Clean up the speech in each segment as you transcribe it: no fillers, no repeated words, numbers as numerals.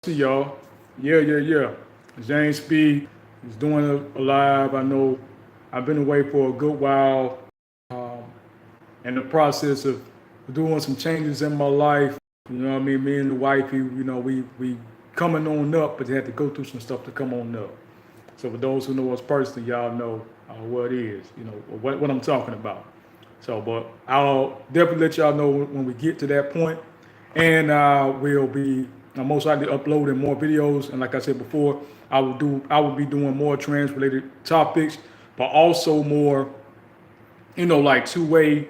See y'all. Yeah. James B is doing a live. I know I've been away for a good while in the process of doing some changes in my life. You know what I mean? Me and the wifey, we coming on up, but they had to go through some stuff to come on up. So for those who know us personally, y'all know what it is, what I'm talking about. So, but I'll definitely let y'all know when we get to that point, and we'll be most likely uploading more videos. And like I said before, I will be doing more trans related topics, but also more, like two-way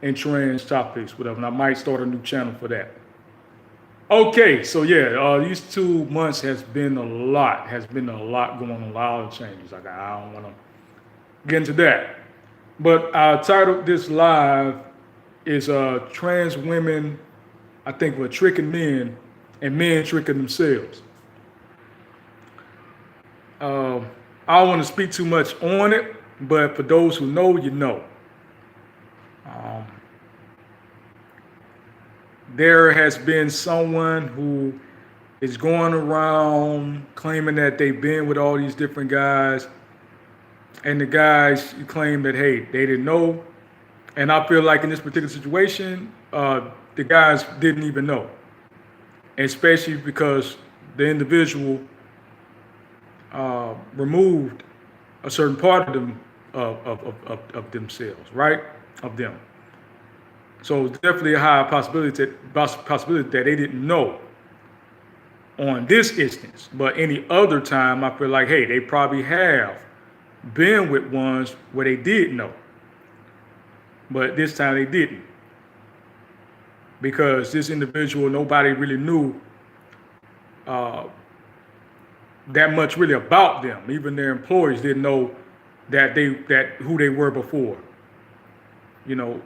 and trans topics, whatever. And I might start a new channel for that. Okay, so yeah, these 2 months has been a lot going on, a lot of changes. Like I don't want to get into that, but I titled this live is trans women, I think, were tricking men and men tricking themselves. Uh, I don't want to speak too much on it, but for those who know, you know. Um, there has been someone who is going around claiming that they've been with all these different guys, and the guys claim that, hey, they didn't know. And I feel like in this particular situation, the guys didn't even know, especially because the individual removed a certain part of them of themselves, right? Of them. So it's definitely a high possibility that they didn't know on this instance. But any other time, I feel like, hey, they probably have been with ones where they did know, but this time they didn't, because this individual, nobody really knew uh, that much really about them. Even their employees didn't know that who they were before.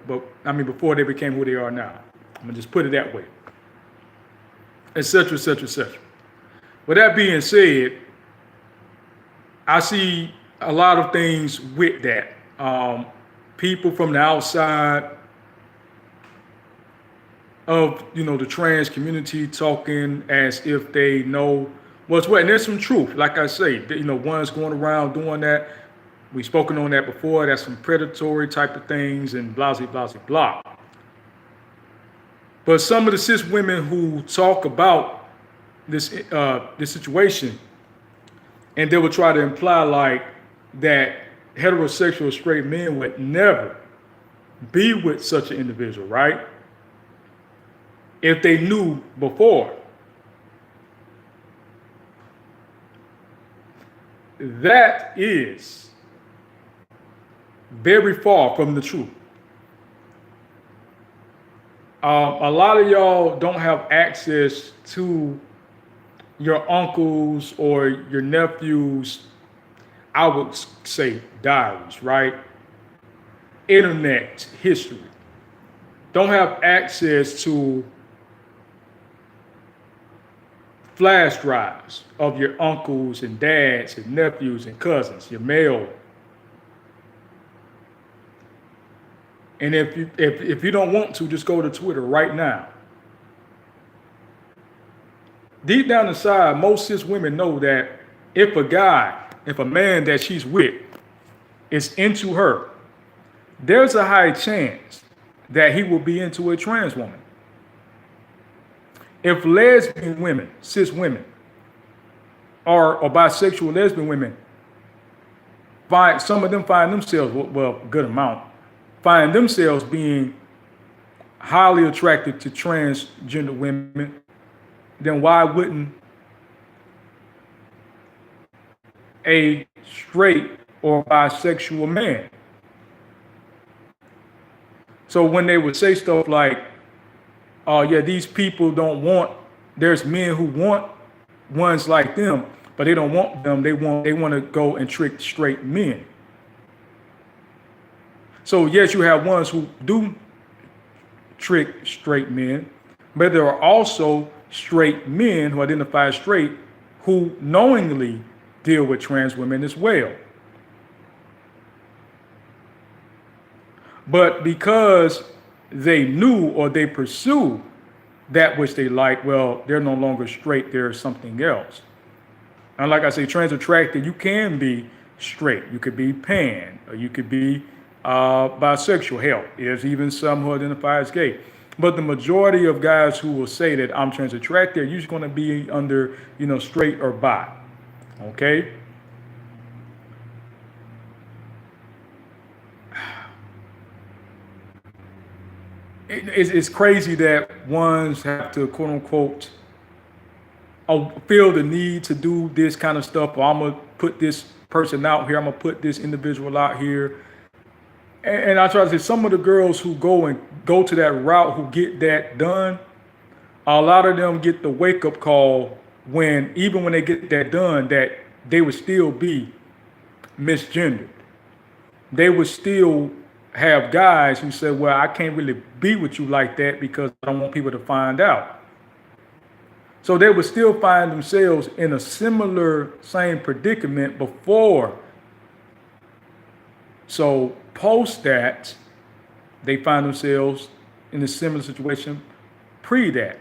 But I mean, before they became who they are now. I'm gonna just put it that way, etc., etc., etc. With that being said, I see a lot of things with that. People from the outside of the trans community talking as if they know what's what, and there's some truth. Like I say, one's going around doing that. We've spoken on that before. That's some predatory type of things and blah blah blah blah. But some of the cis women who talk about this situation, and they will try to imply like that heterosexual straight men would never be with such an individual, right? If they knew before. That is very far from the truth. A lot of y'all don't have access to your uncles or your nephews, I would say, diaries, right? Internet history. Don't have access to flash drives of your uncles and dads and nephews and cousins, your mail. And if you don't want to, just go to Twitter right now. Deep down inside, most cis women know that if a man that she's with is into her, there's a high chance that he will be into a trans woman. If lesbian women, cis women, or bisexual lesbian women, some of them find themselves, well, a good amount, find themselves being highly attracted to transgender women, then why wouldn't a straight or bisexual man? So when they would say stuff like, oh yeah, these people there's men who want ones like them, but they don't want them. They want to go and trick straight men. So yes, you have ones who do trick straight men, but there are also straight men who identify as straight who knowingly deal with trans women as well. But because they knew or they pursue that which they like, well, they're no longer straight, they're something else. And like I say, trans attracted, you can be straight, you could be pan, or you could be bisexual. Hell, there's even some who identify as gay. But the majority of guys who will say that I'm trans attracted are usually going to be under, straight or bi. Okay? It's crazy that ones have to, quote unquote, feel the need to do this kind of stuff, or I'm going to put this person out here, I'm going to put this individual out here. And I try to say, some of the girls who go to that route, who get that done, a lot of them get the wake up call even when they get that done, that they would still be misgendered. They would still have guys who say, well, I can't really be with you like that because I don't want people to find out. So they would still find themselves in a same predicament before. So post that, they find themselves in a similar situation pre that.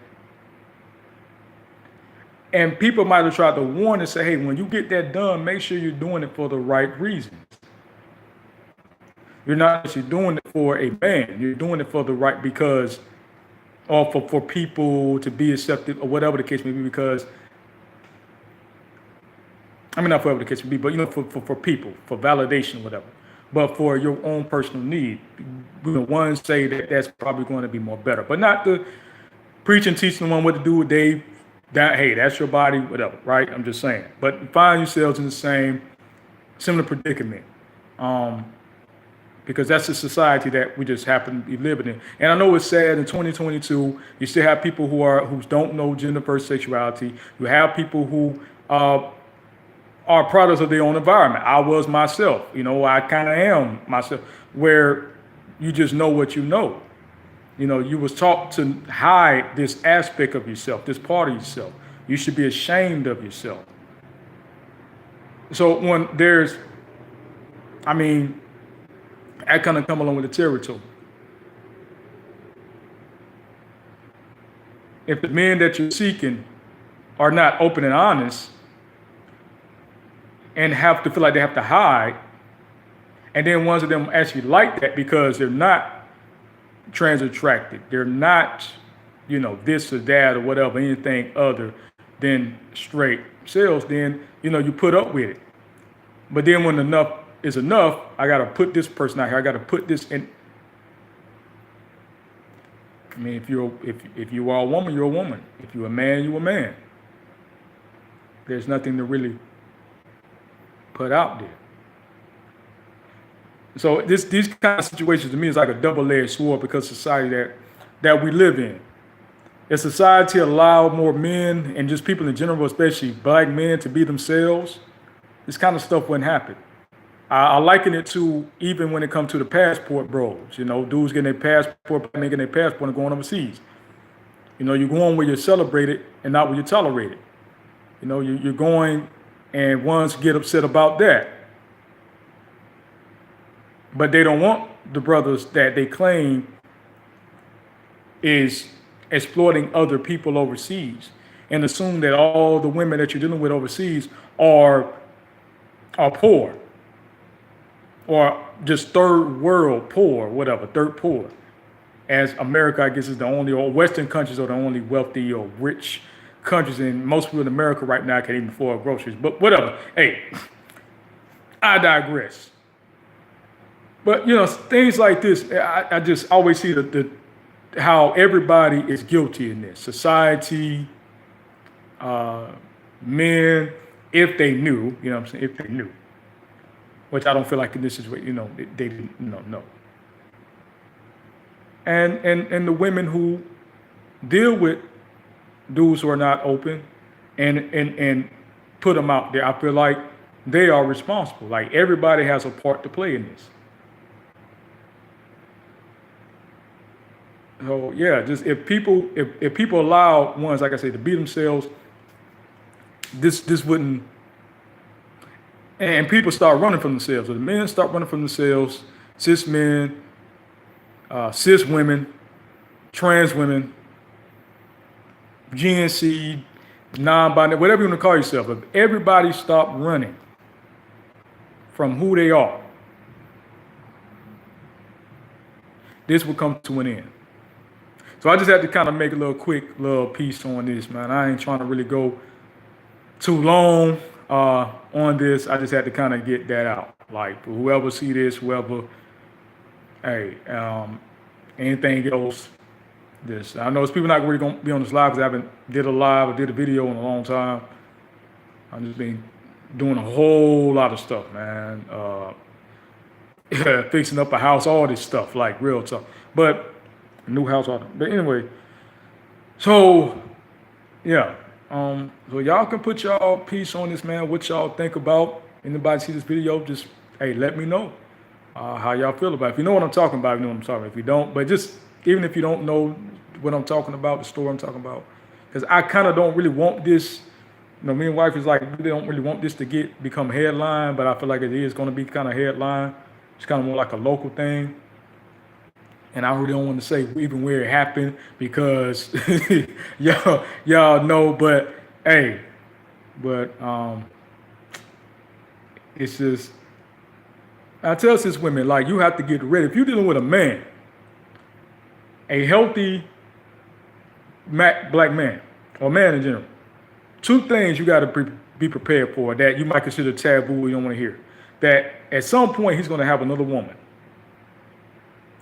And people might have tried to warn and say, hey, when you get that done, make sure you're doing it for the right reasons. You're not actually doing it for a man. You're doing it for the right, because, or for people to be accepted, or whatever the case may be, because, not for whatever the case may be, but, for people, for validation, whatever. But for your own personal need. One say that that's probably going to be more better, but not to preach and teach someone what to do. Hey, that's your body, whatever, right? I'm just saying. But find yourselves in the similar predicament. Because that's the society that we just happen to be living in. And I know it's sad in 2022, you still have people who don't know gender versus sexuality. You have people who are products of their own environment. I was myself, I kind of am myself, where you just know what you know. You was taught to hide this aspect of yourself, this part of yourself. You should be ashamed of yourself. So when I kind of come along with the territory. If the men that you're seeking are not open and honest and have to feel like they have to hide, and then ones of them actually like that because they're not trans attracted, they're not, this or that or whatever, anything other than straight sales, then, you put up with it. But then when enough is enough, I got to put this person out here. I got to put this in. If you are a woman, you're a woman. If you're a man, you're a man. There's nothing to really put out there. So these kind of situations to me is like a double-edged sword, because society that we live in. If society allowed more men and just people in general, especially black men, to be themselves, this kind of stuff wouldn't happen. I liken it to even when it comes to the passport bros, dudes getting their passport, making their passport and going overseas. You're going where you're celebrated and not where you're tolerated. You're going, and ones get upset about that. But they don't want the brothers that they claim is exploiting other people overseas, and assume that all the women that you're dealing with overseas are poor. Or just third world poor, whatever, third poor. As America, I guess, is the only, or Western countries are the only wealthy or rich countries, and most people in America right now can't even afford groceries. But whatever. Hey, I digress. But, things like this, I just always see how everybody is guilty in this. Society, men, if they knew, if they knew. Which I don't feel like in this situation, they didn't know. And the women who deal with dudes who are not open and put them out there, I feel like they are responsible. Like, everybody has a part to play in this. So yeah, just if people allow ones, like I say, to be themselves, this wouldn't. And people start running from themselves. So the men start running from themselves, cis men, cis women, trans women, GNC, non-binary, whatever you want to call yourself, if everybody stopped running from who they are, this would come to an end. So I just had to kind of make a little quick little piece on this, man. I ain't trying to really go too long on this. I just had to kind of get that out. Like, for whoever see this, whoever, hey, anything else, this. I know it's people not really going to be on this live because I haven't did a live or did a video in a long time. I've just been doing a whole lot of stuff, man. Fixing up a house, all this stuff, like real stuff. But a new house, but anyway. So yeah. So y'all can put y'all piece on this, man. What y'all think about? Anybody see this video? Just hey, let me know how y'all feel about it. If you know what I'm talking about, you know what I'm talking about. If you don't, but just even if you don't know what I'm talking about, the story I'm talking about, because I kind of don't really want this. You know, me and wife is like, we don't really want this to become headline, but I feel like it is going to be kind of headline. It's kind of more like a local thing. And I really don't want to say even where it happened because y'all know, but hey, but it's just, I tell cis women, like, you have to get ready. If you're dealing with a man, a healthy black man, or man in general, two things you got to be prepared for that you might consider taboo, you don't want to hear. That at some point he's going to have another woman.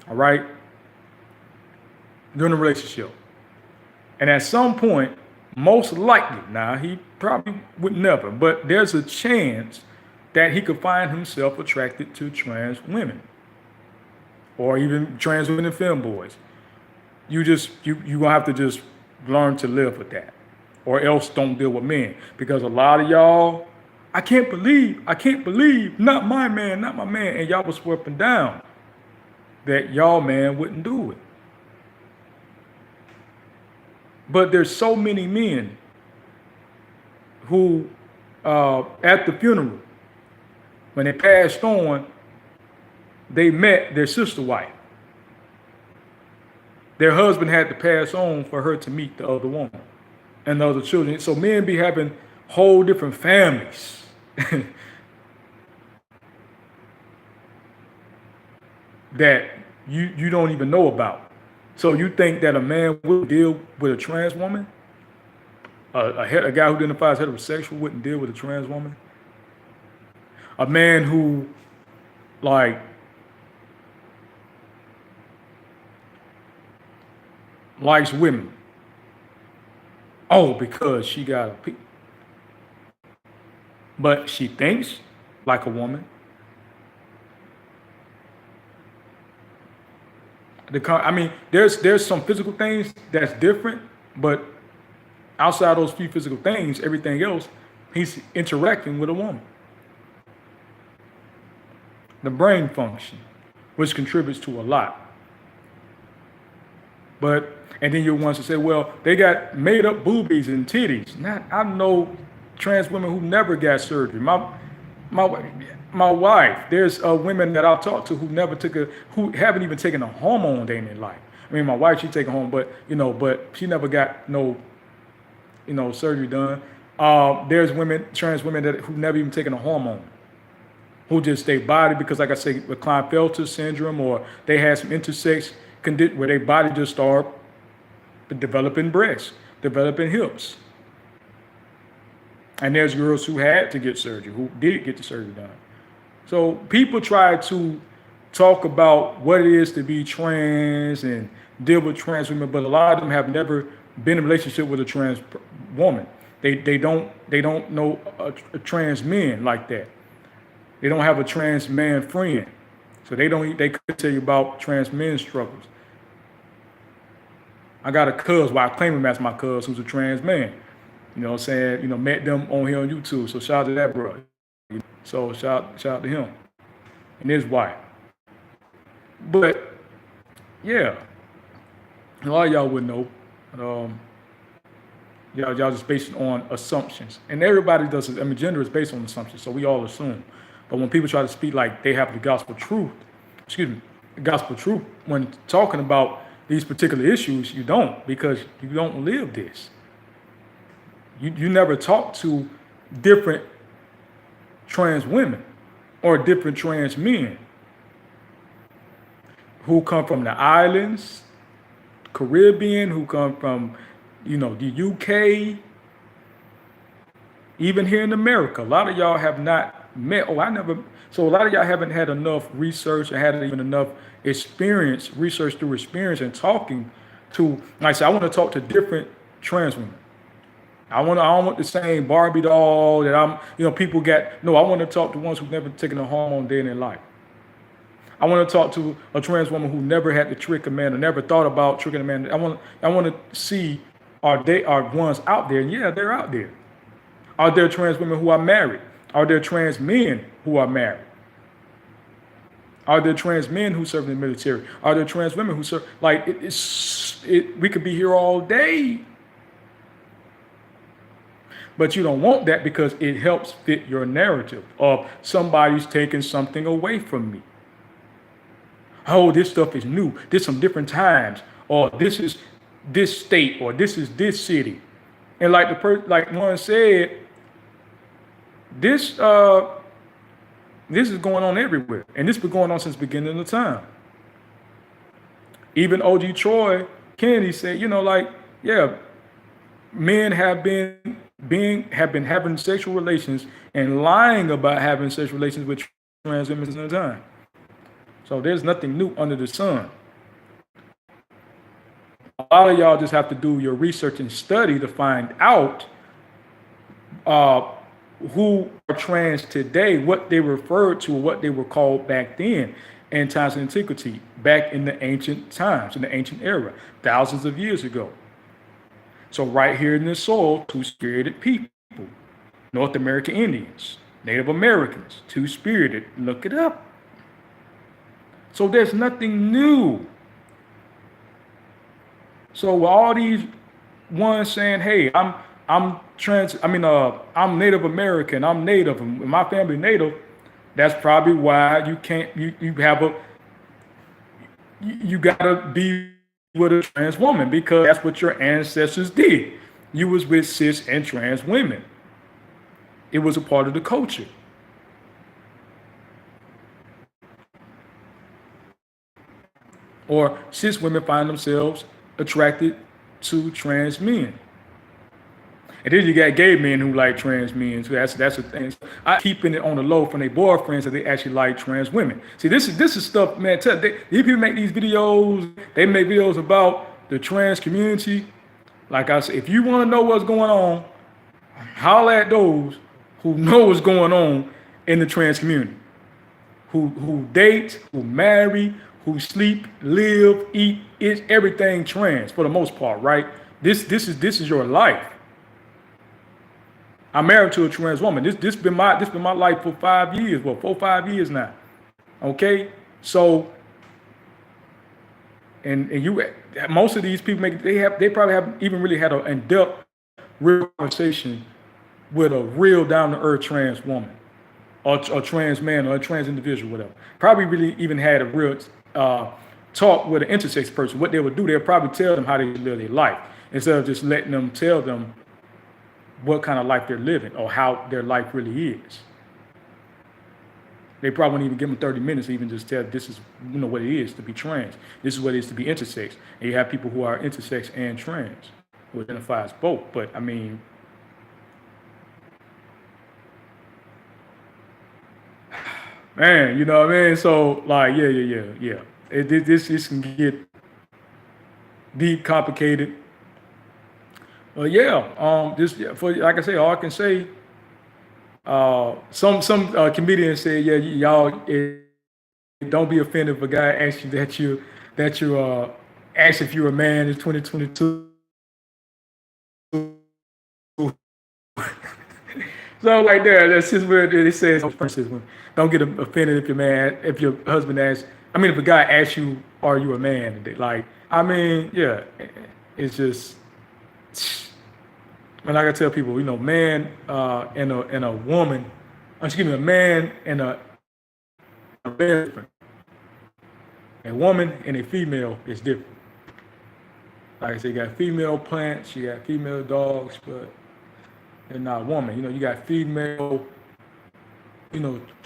All right? During the relationship. And at some point, most likely, now he probably would never, but there's a chance that he could find himself attracted to trans women. Or even trans women and femboys. You gonna have to just learn to live with that. Or else don't deal with men. Because a lot of y'all, I can't believe, not my man, and y'all was sweeping down that y'all man wouldn't do it. But there's so many men who, at the funeral, when they passed on, they met their sister wife. Their husband had to pass on for her to meet the other woman and the other children. So men be having whole different families. that you don't even know about. So you think that a man would deal with a trans woman? A guy who identifies heterosexual wouldn't deal with a trans woman? A man who, like, likes women. Oh, because she got a peak. But she thinks like a woman. I mean, there's some physical things that's different, but outside those few physical things, everything else, he's interacting with a woman. The brain function, which contributes to a lot. And then you're ones to say, well, they got made up boobies and titties. I know trans women who never got surgery. My wife, there's women that I've talked to who haven't even taken a hormone day in their life. I mean, my wife, she take a hormone, but she never got no, surgery done. There's trans women who never even taken a hormone, who just stay body because, like I say, with Klinefelter syndrome, or they had some intersex condition where their body just start developing breasts, developing hips. And there's girls who had to get surgery, who did get the surgery done. So people try to talk about what it is to be trans and deal with trans women, but a lot of them have never been in a relationship with a trans woman. They don't know a trans man like that. They don't have a trans man friend. So they could tell you about trans men's struggles. I got a cuz, I claim him as my cuz, who's a trans man. You know what I'm saying? Met them on here on YouTube. So shout out to that brother. So shout out to him and his wife. But yeah, a lot of y'all would know. Y'all just based on assumptions. And everybody does it. I mean, gender is based on assumptions, so we all assume. But when people try to speak like they have the gospel truth when talking about these particular issues, you don't, because you don't live this. You never talk to different trans women or different trans men who come from the islands, Caribbean, who come from, the UK, even here in America. A lot of y'all have not met. So a lot of y'all haven't had enough research and had even enough research through experience and talking to, like I said, I want to talk to different trans women. I don't want the same Barbie doll that people get. No, I want to talk to ones who've never taken a hormone day in their life. I want to talk to a trans woman who never had to trick a man or never thought about tricking a man. I want to see, are ones out there? And yeah, they're out there. Are there trans women who are married? Are there trans men who are married? Are there trans men who serve in the military? Are there trans women who serve? Like, we could be here all day. But you don't want that because it helps fit your narrative of somebody's taking something away from me. Oh, this stuff is new. This some different times. Or this is this state. Or this is this city. And like like one said, this is going on everywhere. And this has been going on since the beginning of time. Even OG Troy Kennedy said, men have been having sexual relations and lying about having sexual relations with trans women in the time. So there's nothing new under the sun. A lot of y'all just have to do your research and study to find out who are trans today, what they referred to, what they were called back then in times of antiquity, back in the ancient times, in the ancient era, thousands of years ago. So right here in this soil, two-spirited people, North American Indians, Native Americans, two-spirited, look it up. So there's nothing new. So with all these ones saying, hey, I'm Native American, I'm Native, and my family Native, that's probably why you gotta be with a trans woman, because that's what your ancestors did. You was with cis and trans women. It was a part of the culture. Or cis women find themselves attracted to trans men. And then you got gay men who like trans men. So that's the thing. I keeping it on the low from their boyfriends that they actually like trans women. See, this is stuff, man. These people make these videos. They make videos about the trans community. Like I said, if you want to know what's going on, holler at those who know what's going on in the trans community, who date, who marry, who sleep, live, eat, is everything trans for the most part, right? This is your life. I'm married to a trans woman. This been my life for 5 years. Well, 4 or 5 years now. Okay, so and you, most of these people they probably haven't even really had an in-depth real conversation with a real down-to-earth trans woman, or a trans man, or a trans individual, whatever. Probably really even had a real talk with an intersex person. What they would do, they'll probably tell them how they live their life instead of just letting them tell them what kind of life they're living or how their life really is. They probably won't even give them 30 minutes to even just tell this is what it is to be trans. This is what it is to be intersex. And you have people who are intersex and trans who identify as both. But I mean, man, you know what I mean? So like, yeah. This can get deep, complicated. For like I say, all I can say. Some comedians say, yeah, y'all don't be offended if a guy asks you that you ask if you're a man in 2022. So like that's just where they say don't get offended if your husband asks. I mean, if a guy asks you, are you a man? It's just. And like I tell people, man and a woman, a man and a bear different. A woman and a female is different. Like I said, you got female plants, you got female dogs, but they're not a woman. You got female,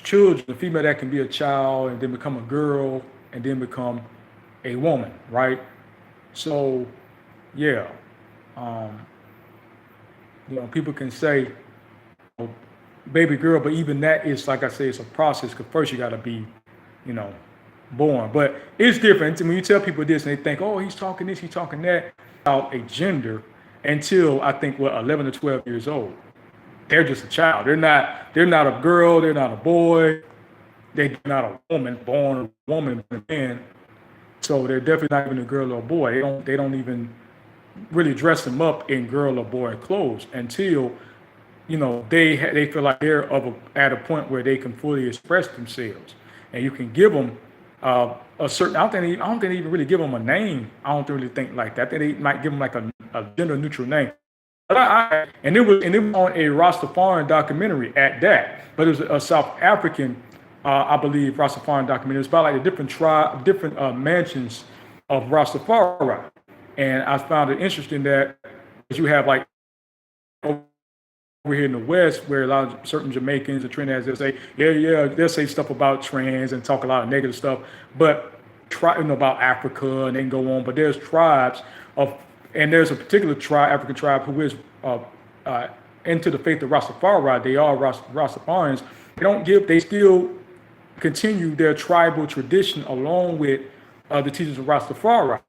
children, a female that can be a child and then become a girl and then become a woman, right? So, yeah, um, people can say oh, baby girl, but even that is, like I say, it's a process because first you got to be, you know, born. But it's different when you tell people this and they think, oh, he's talking this, he's talking that about a gender until I think 11 or 12 years old. They're just a child. They're not a girl, they're not a boy, they're not a woman, born a woman, a man. So they're definitely not even a girl or a boy. They don't even really dress them up in girl or boy clothes until they feel like they're at a point where they can fully express themselves, and you can give them a certain. I don't think they even really give them a name. I don't really think like that. I think they might give them like a gender neutral name. But and it was on a Rastafarian documentary at that. But it was a South African, I believe, Rastafarian documentary. It's about like the different mansions of Rastafari, and I found it interesting that you have like over here in the West, where a lot of certain Jamaicans and Trinidadians, they'll say, they'll say stuff about trans and talk a lot of negative stuff, but about Africa and then go on. But there's tribes and there's a particular African tribe who is into the faith of Rastafari. They are Rastafarians. They still continue their tribal tradition along with the teachings of Rastafari.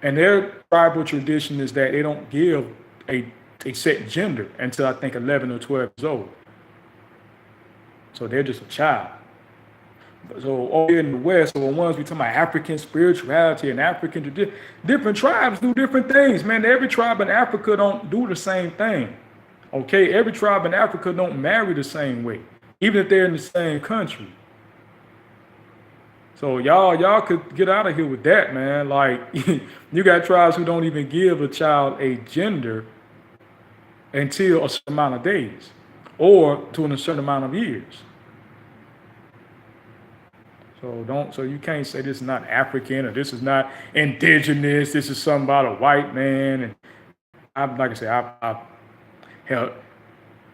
And their tribal tradition is that they don't give a set gender until I think 11 or 12 years old. So they're just a child. So over here in the West, so the ones we talking about African spirituality and African tradition, different tribes do different things, man. Every tribe in Africa don't do the same thing. Okay, every tribe in Africa don't marry the same way, even if they're in the same country. So y'all could get out of here with that, man. Like you got tribes who don't even give a child a gender until a certain amount of days or to a certain amount of years. So you can't say this is not African or this is not indigenous. This is something about a white man. And like I said, hell,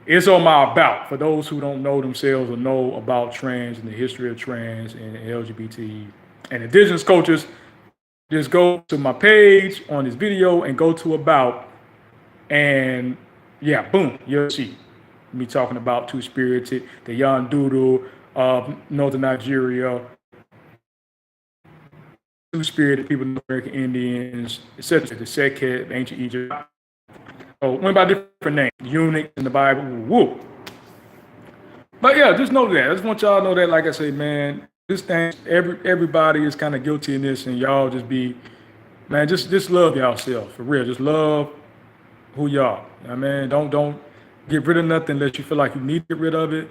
it's on my about for those who don't know themselves or know about trans and the history of trans and LGBT and indigenous cultures. Just go to my page on this video and go to about, and yeah, boom, you'll see me talking about Two-Spirited, the Yandoodle of Northern Nigeria, Two-Spirited people, American Indians, etc. The Sekhet, ancient Egypt. So went by different names, eunuchs in the Bible. Woo. But yeah, just know that. I just want y'all to know that, like I say, man, this thing, everybody is kind of guilty in this, and y'all just be, man, just love yourself for real. Just love who y'all. I mean, don't get rid of nothing unless you feel like you need to get rid of it.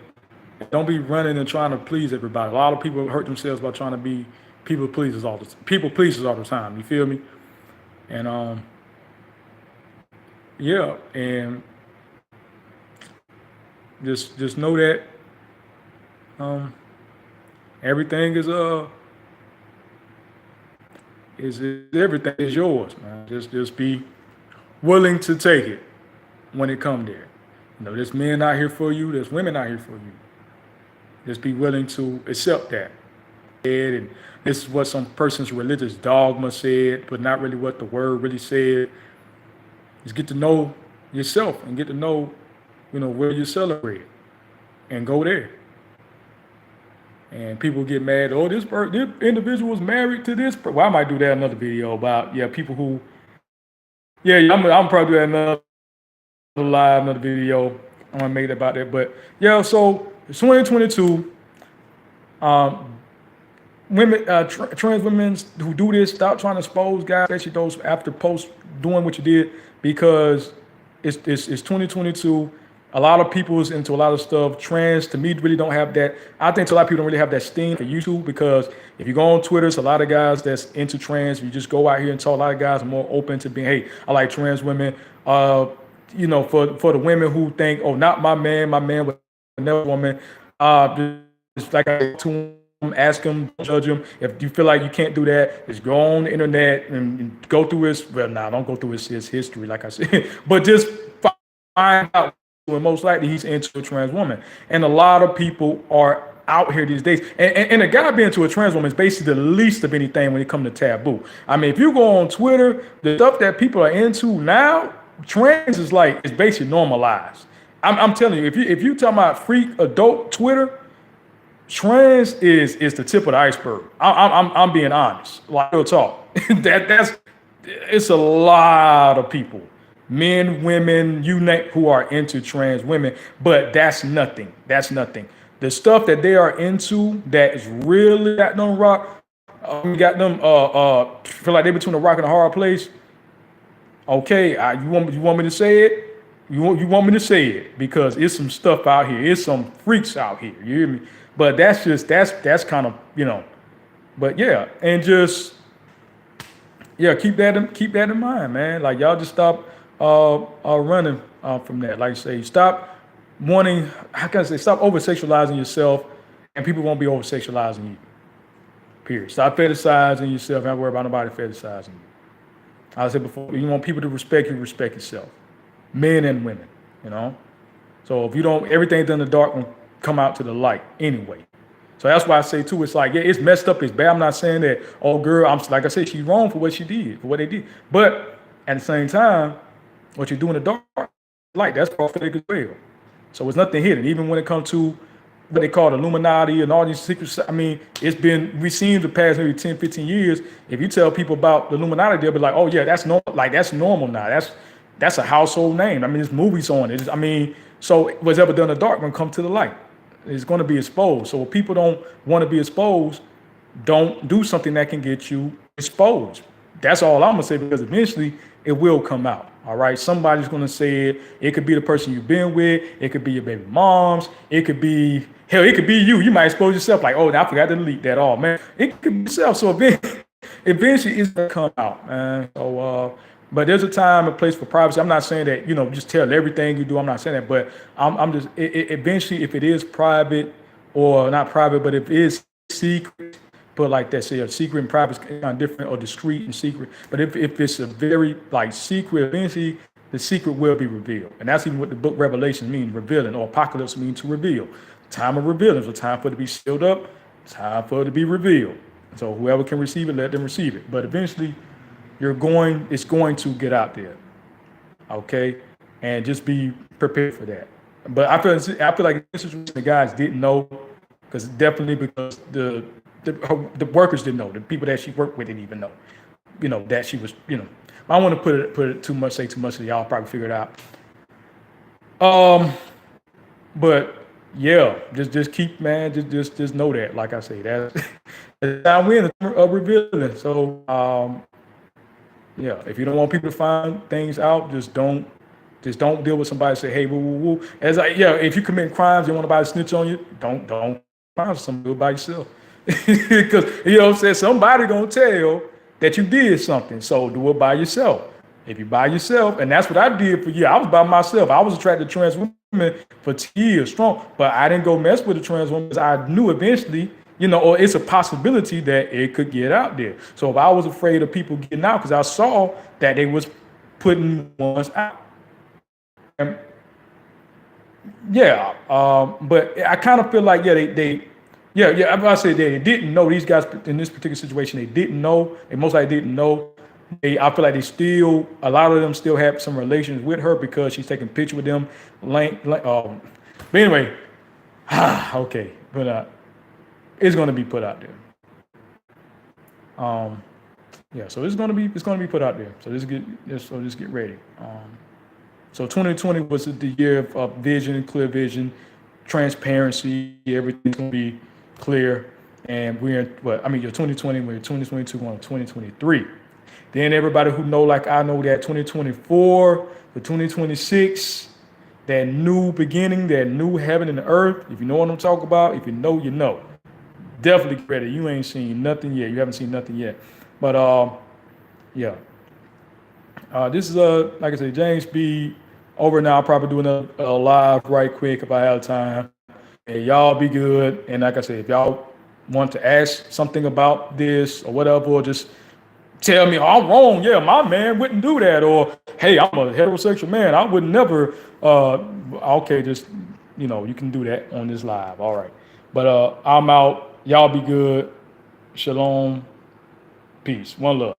Don't be running and trying to please everybody. A lot of people hurt themselves by trying to be people pleasers all the time. You feel me? And yeah, and just know that everything is everything is yours, man. Just be willing to take it when it come there. There's men out here for you, there's women out here for you. Just be willing to accept that. And this is what some person's religious dogma said, but not really what the word really said. Just get to know yourself and get to know, where you celebrate and go there. And people get mad, oh, this individual was married to this. Well, I might do that another video about, people who, I'm probably doing another live, another video. I'm gonna make it about that. But yeah, so it's 2022. Women, trans women who do this, stop trying to expose guys, especially those after post doing what you did, because it's 2022. A lot of people is into a lot of stuff. Trans, to me, really don't have that. I think a lot of people don't really have that steam for YouTube, because if you go on Twitter, it's a lot of guys that's into trans. You just go out here and talk. A lot of guys are more open to being, hey, I like trans women. For the women who think, oh, not my man would never woman. Just like I to ask him, judge him. If you feel like you can't do that, just go on the internet and go through don't go through his history, like I said, but just find out and most likely he's into a trans woman. And a lot of people are out here these days. And a guy being into a trans woman is basically the least of anything when it comes to taboo. I mean, if you go on Twitter, the stuff that people are into now, trans is like, it's basically normalized. I'm telling you, if you talking about freak adult Twitter, trans is the tip of the iceberg. I'm being honest, like real talk. It's a lot of people, men, women, you name, who are into trans women, but that's nothing. That's nothing. The stuff that they are into that is really got them rock, got them feel like they're between a rock and a hard place. Okay, you want me to say it? You want me to say it because it's some stuff out here. It's some freaks out here. You hear me? But that's kind of, you know. But yeah, and just keep that in mind, man. Like y'all just stop running from that. Like I say, stop wanting. How can I say? Stop over sexualizing yourself, and people won't be over sexualizing you. Period. Stop fetishizing yourself. Don't worry about nobody fetishizing you. I said before, you want people to respect you, respect yourself. Men and women, you know. So if you don't, everything done in the dark will come out to the light anyway. So that's why I say too, it's like, yeah, it's messed up, it's bad. I'm not saying that, oh girl, like I said, she's wrong for what she did, for what they did. But at the same time, what you do in the dark light, that's prophetic as well. So it's nothing hidden. Even when it comes to what they call the Illuminati and all these secrets, I mean, we've seen the past maybe 10, 15 years. If you tell people about the Illuminati, they'll be like, oh yeah, that's normal. Like that's normal now. That's a household name. I mean, there's movies on it. I mean, so what's ever done in the dark will come to the light. It's going to be exposed. So if people don't want to be exposed, don't do something that can get you exposed. That's all I'm going to say, because eventually it will come out. All right. Somebody's going to say it. It could be the person you've been with. It could be your baby moms. It could be, hell, it could be you. You might expose yourself like, oh, I forgot to delete that. Oh, man. It could be yourself. So eventually it's going to come out, man. So, but there's a time and place for privacy. I'm not saying that, you know, just tell everything you do. I'm not saying that, but I'm just, eventually, if it is private or not private, but if it is secret, put like that, say a secret and private is kind of different, or discreet and secret. But if it's a very like secret, eventually the secret will be revealed. And that's even what the book Revelation means, revealing, or apocalypse means to reveal. Time of revealing, so time for it to be sealed up, time for it to be revealed. So whoever can receive it, let them receive it. But eventually, it's going to get out there, okay? And just be prepared for that. But I feel like this is what the guys didn't know, because the workers didn't know, the people that she worked with didn't even know, you know, that she was, you know. I don't want to put it too much, say too much, so y'all probably figure it out. But yeah, just keep, man, just know that, like I say, that's how we're in the revealing. So yeah, if you don't want people to find things out, just don't deal with somebody say, hey, woo, woo, woo. If you commit crimes, you want somebody to snitch on you, don't find somebody, do it by yourself. Because, you know what I'm saying, somebody gonna tell that you did something, so do it by yourself. If you by yourself, and that's what I did for years. I was by myself. I was attracted to trans women for 2 years strong, but I didn't go mess with the trans women, because I knew eventually, you know, or it's a possibility that it could get out there. So if I was afraid of people getting out, because I saw that they was putting ones out. And yeah, but I kind of feel like, I say they didn't know, these guys in this particular situation, they didn't know. They most likely didn't know. I feel like a lot of them still have some relations with her, because she's taking pictures with them. But anyway, okay, but it's going to be put out there. So it's going to be put out there. So just get ready. So 2020 was the year of vision, clear vision, transparency. Everything's going to be clear. And we're in 2020, we're in 2022, going to 2023. Then everybody who know, like I know, that 2024 to 2026, that new beginning, that new heaven and earth. If you know what I'm talking about, if you know, you know. Definitely get ready. You ain't seen nothing yet. You haven't seen nothing yet. But this is like I said, James B. Over now. I'll probably do a live right quick if I have time. Hey, y'all be good. And like I said, if y'all want to ask something about this or whatever, or just tell me, oh, I'm wrong. Yeah, my man wouldn't do that. Or, hey, I'm a heterosexual man. I would never Okay, just you can do that on this live. All right. But I'm out. Y'all be good. Shalom. Peace. One love.